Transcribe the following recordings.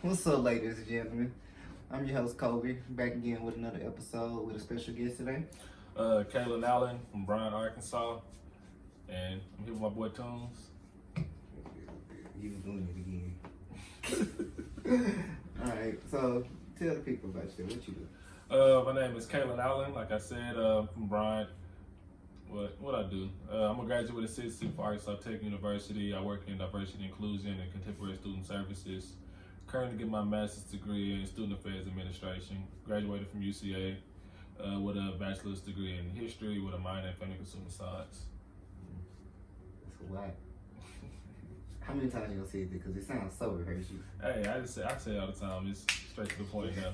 What's up, ladies and gentlemen? I'm your host, Kobe, back again with another episode with a special guest today. Caylin Allen from Bryan, Arkansas, and I'm here with my boy Tunes. You doing it again. Alright, so tell the people about you. What you do? My name is Caylin Allen, like I said, from Bryan. What I do? I'm a graduate assistant for Arkansas Tech University. I work in diversity, inclusion, and contemporary student services. Currently get my master's degree in student affairs administration. Graduated from UCA with a bachelor's degree in history with a minor in family consumer science. That's a lot. How many times you gonna say it? Because it sounds so rehearsal. Hey, I say it all the time. It's straight to the point now.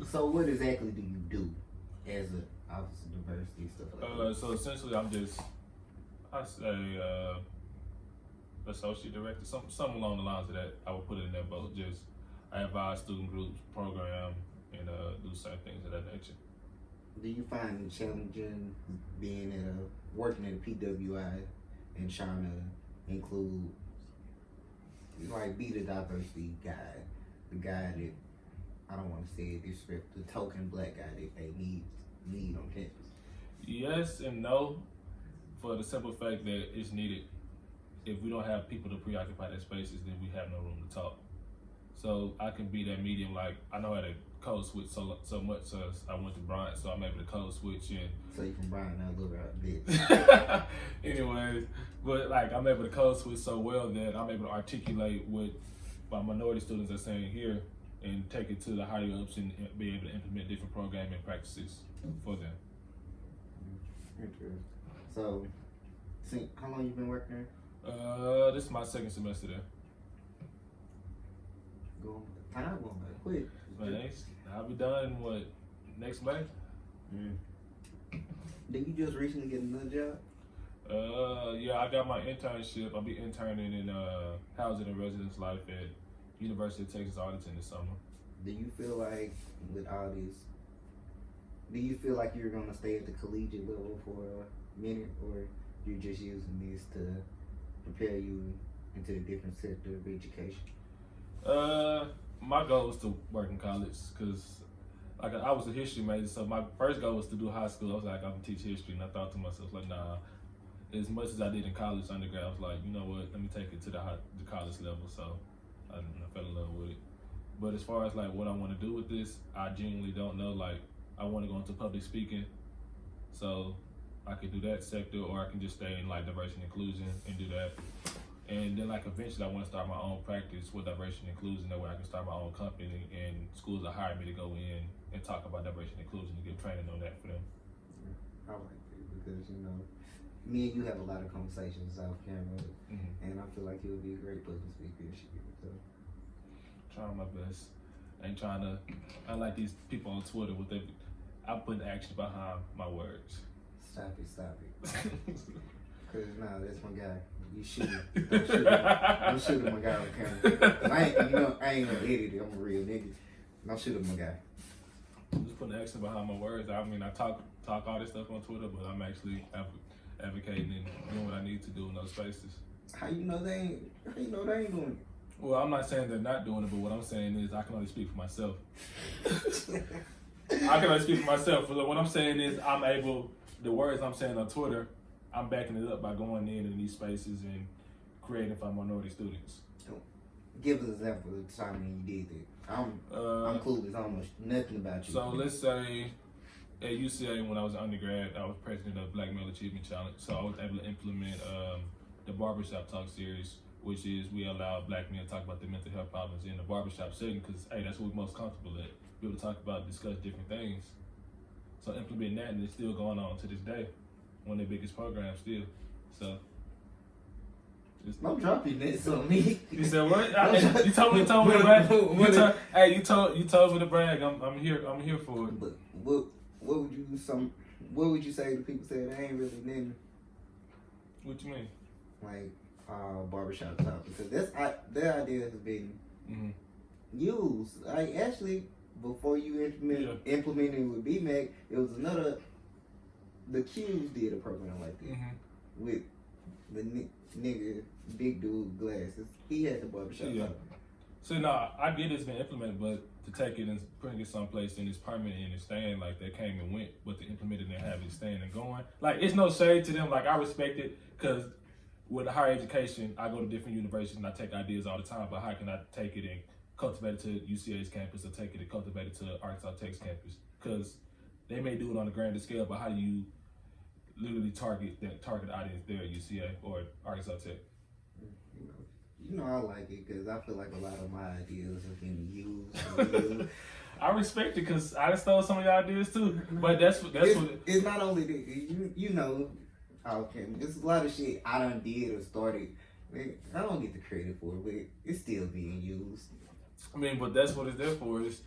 So what exactly do you do as an officer of diversity stuff like that? So essentially, I say associate director, something along the lines of that. I would put it in that boat. Just I advise student groups, program, and do certain things of that nature. Do you find it challenging being working at a PWI and trying to include, like, be the diversity guy, the guy that, I don't want to say it disrespect, the token black guy that they need on campus? Yes and no, for the simple fact that it's needed. If we don't have people to preoccupy their spaces, then we have no room to talk. So I can be that medium. Like, I know how to code switch so much as I went to Bryan, so I'm able to code switch and. So you from Bryan, now look out bit. Anyways, but like I'm able to code switch so well that I'm able to articulate what my minority students are saying here and take it to the higher ups and be able to implement different programming practices for them. Interesting. So, how long you been working there? This is my second semester there. Time going by quick. Man, I'll be done next May. Did you just recently get another job? Yeah, I got my internship. I'll be interning in housing and residence life at University of Texas Arlington this summer. Do you feel like with all this, do you feel like you're gonna stay at the collegiate level for a minute, or you're just using this to prepare you into a different sector of education? My goal was to work in college because like I was a history major, so my first goal was to do high school. I was like, I'm gonna teach history, and I thought to myself, like, nah. As much as I did in college, undergrad, I was like, you know what? Let me take it to the college level. So I fell in love with it. But as far as like what I want to do with this, I genuinely don't know. Like, I want to go into public speaking, so I could do that sector, or I can just stay in like diversity and inclusion and do that. And then like eventually I want to start my own practice with diversity and inclusion. That way I can start my own company and schools will hire me to go in and talk about diversity and inclusion and give training on that for them. I like it because, you know, me and you have a lot of conversations off camera, and I feel like you'll be a great public speaker and shit. So. Trying my best. I like these people on Twitter with their, I put action behind my words. Stop it. Cause that's my guy. You shoot him. Don't shoot him. Don't shoot him, my guy on camera. I ain't no idiot. I'm a real nigga. Don't shoot him, my guy. I'm just putting action behind my words. I mean, I talk all this stuff on Twitter, but I'm actually advocating and doing what I need to do in those spaces. How you know they ain't doing it? Well, I'm not saying they're not doing it, but what I'm saying is I can only speak for myself. I can only speak for myself. So what I'm saying is the words I'm saying on Twitter, I'm backing it up by going in these spaces and creating for minority students. Give us an example of the time when you did that. I'm clueless. I don't know nothing about you. So let's say at UCA when I was an undergrad, I was president of Black Male Achievement Challenge. So I was able to implement the Barbershop Talk series, which is we allow black men to talk about their mental health problems in the barbershop setting because, hey, that's what we're most comfortable at. Be able to talk about, discuss different things. So implementing that, and it's still going on to this day. One of their biggest programs still. So. Don't drop your nets on me. You said what? You told me to brag. Hey, you told me to brag. I'm here for it. But what would you say to people say they ain't really nothing? What you mean? Like barbershop talk, because their idea has been used. Like actually, before you implemented with BMAC, it was the Qs did a program like this with the nigga, big dude, glasses. He had the barbershop talk. So no, I get it's been implemented, but to take it and putting it someplace and it's permanent and it's staying, like they came and went, but to implement it and have it staying and going, like it's no shade to them. Like I respect it because with higher education, I go to different universities and I take ideas all the time. But how can I take it and cultivate it to UCA's campus or take it and cultivate it to Arkansas Tech's campus? Because they may do it on a grander scale, but how do you literally target audience there at UCA or Arkansas Tech? You know, I like it because I feel like a lot of my ideas have been used. I respect it because I just stole some of your ideas too. But that's what it's not only that. You know, okay, there's a lot of shit I done did or started. I don't get the credit for it, but it's still being used. I mean, but that's what it's there for. Is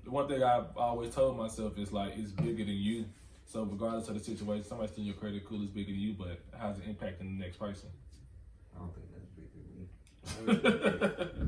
the one thing I've always told myself is like it's bigger than you. So regardless of the situation, somebody's stealing your credit, cool, it's bigger than you, but how's it impacting the next person? I don't think that's bigger than me.